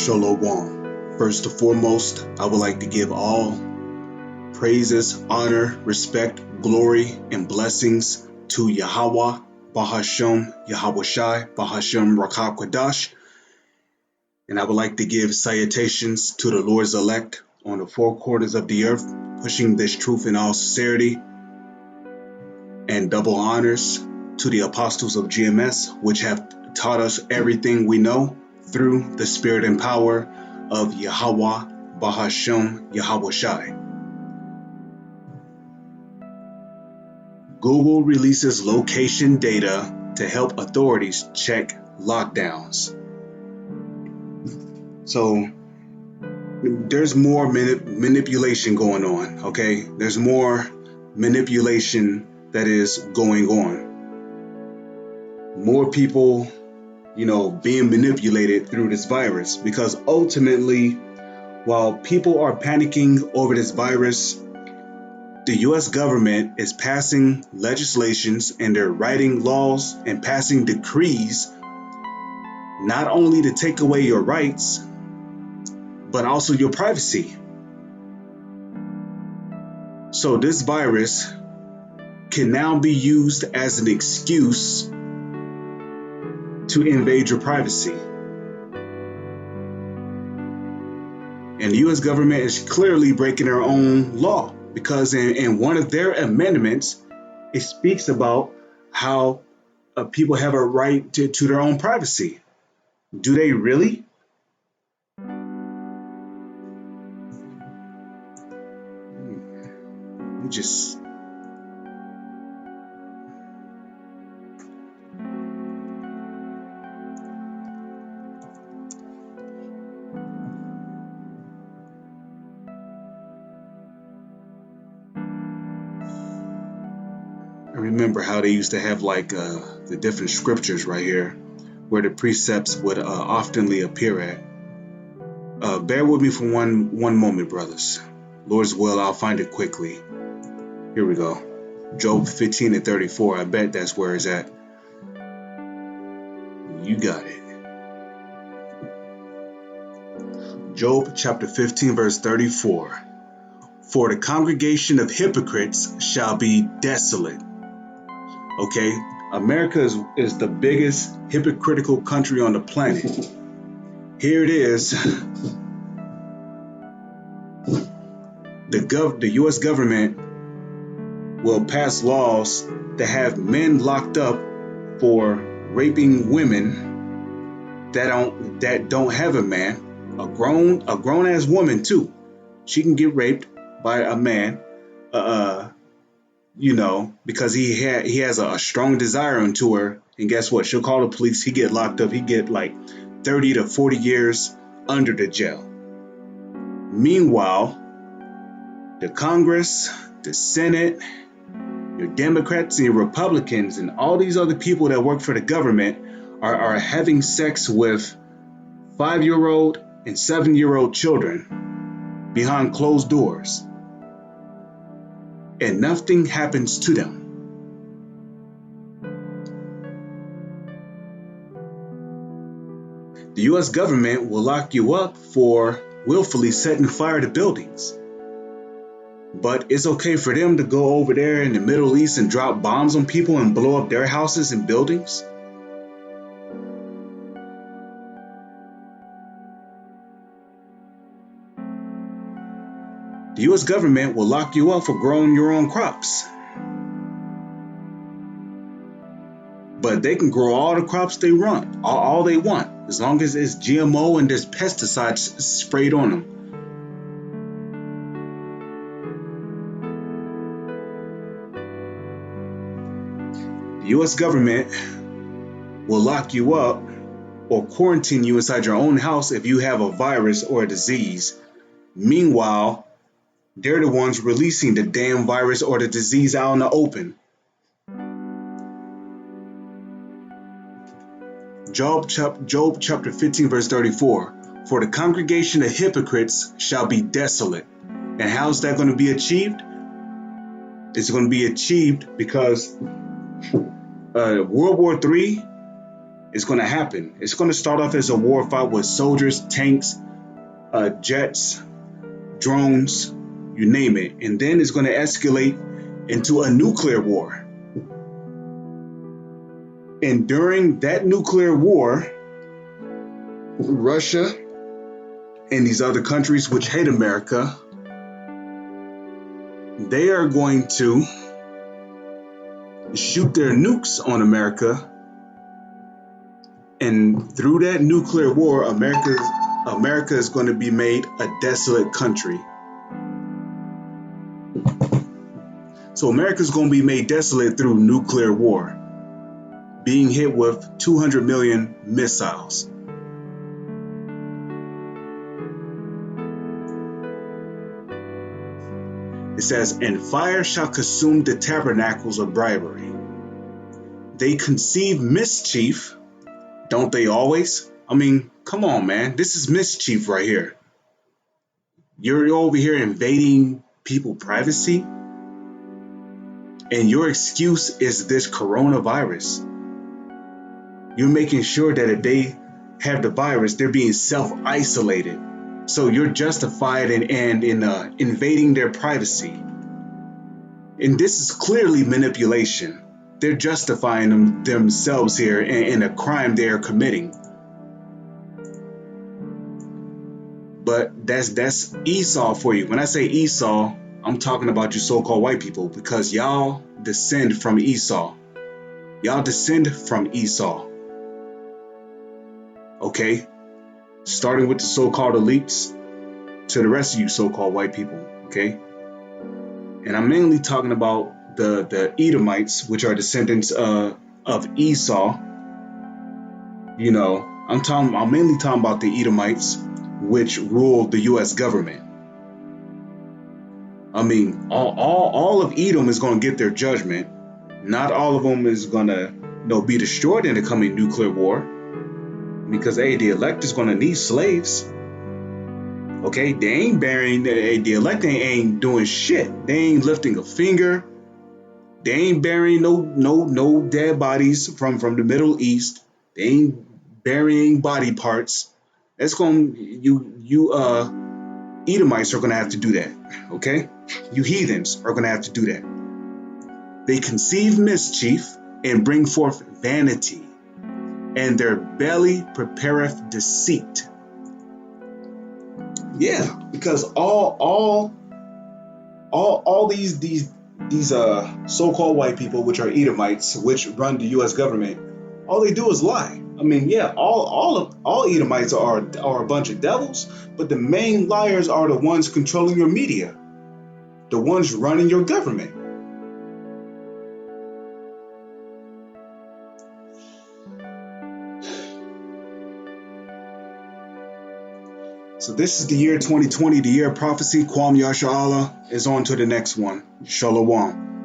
Shalom. First and foremost, I would like to give all praises, honor, respect, glory, and blessings to Yahweh, Bahashem, Yahweh Shai, Bahashem Rakah Kwadash. And I would like to give salutations to the Lord's elect on the four corners of the earth, pushing this truth in all sincerity, and double honors to the apostles of GMS, which have taught us everything we know through the spirit and power of Yahweh, Bahashem, Yahweh Shai. Google releases location data to help authorities check lockdowns. So there's more manipulation going on, okay? There's more manipulation that is going on. More people, being manipulated through this virus, because ultimately, while people are panicking over this virus, the U.S. government is passing legislations and they're writing laws and passing decrees, not only to take away your rights, but also your privacy. So this virus can now be used as an excuse to invade your privacy. And the U.S. government is clearly breaking their own law, because in one of their amendments, it speaks about how people have a right to their own privacy. Do they really? I remember how they used to have the different scriptures right here where the precepts would oftenly appear at. Bear with me for one moment, brothers. Lord's will, I'll find it quickly. Here we go. Job 15:34. I bet that's where it's at. You got it. Job chapter 15 verse 34. For the congregation of hypocrites shall be desolate. Okay, America is the biggest hypocritical country on the planet. Here it is. The U.S. government will pass laws to have men locked up for raping women that don't have a man. A grown ass woman too. She can get raped by a man. Because he has a strong desire into her, and guess what? She'll call the police. He get locked up. He get 30 to 40 years under the jail. Meanwhile, the Congress, the Senate, your Democrats and your Republicans, and all these other people that work for the government are having sex with 5-year-old and 7-year-old children behind closed doors. And nothing happens to them. The U.S. government will lock you up for willfully setting fire to buildings. But it's okay for them to go over there in the Middle East and drop bombs on people and blow up their houses and buildings. The U.S. government will lock you up for growing your own crops. But they can grow all the crops they want, all they want, as long as it's GMO and there's pesticides sprayed on them. The U.S. government will lock you up or quarantine you inside your own house if you have a virus or a disease. Meanwhile, they're the ones releasing the damn virus or the disease out in the open. Job chapter 15 verse 34. For the congregation of hypocrites shall be desolate. And how's that going to be achieved? It's going to be achieved because World War III It's going to happen. It's going to start off as a war fight with soldiers, tanks, jets, drones, you name it. And then it's going to escalate into a nuclear war. And during that nuclear war, Russia and these other countries which hate America, they are going to shoot their nukes on America. And through that nuclear war, America is going to be made a desolate country. So America is going to be made desolate through nuclear war, being hit with 200 million missiles. It says, and fire shall consume the tabernacles of bribery. They conceive mischief, don't they always? I mean, come on, man. This is mischief right here. You're over here invading people's privacy, and your excuse is this coronavirus. You're making sure that if they have the virus, they're being self-isolated. So you're justified in invading their privacy. And this is clearly manipulation. They're justifying themselves here in a crime they are committing. But that's Esau for you. When I say Esau, I'm talking about you so-called white people, because y'all descend from Esau. Y'all descend from Esau. Okay? Starting with the so-called elites to the rest of you so-called white people. Okay? And I'm mainly talking about the Edomites, which are descendants of Esau. You know, I'm mainly talking about the Edomites, which ruled the U.S. government. I mean, all of Edom is going to get their judgment. Not all of them is going to, be destroyed in the coming nuclear war, because the elect is going to need slaves. Okay, they ain't burying the elect ain't doing shit. They ain't lifting a finger. They ain't burying no dead bodies from the Middle East. They ain't burying body parts. That's going you Edomites are going to have to do that. Okay, you heathens are going to have to do that. They conceive mischief and bring forth vanity, and their belly prepareth deceit. Yeah, because all these so-called white people, which are Edomites, which run the U.S. government, all they do is lie. I mean, yeah, all Edomites are a bunch of devils, but the main liars are the ones controlling your media, the ones running your government. So this is the year 2020, the year of prophecy. Kwam Yasha Allah is on to the next one. Shalom.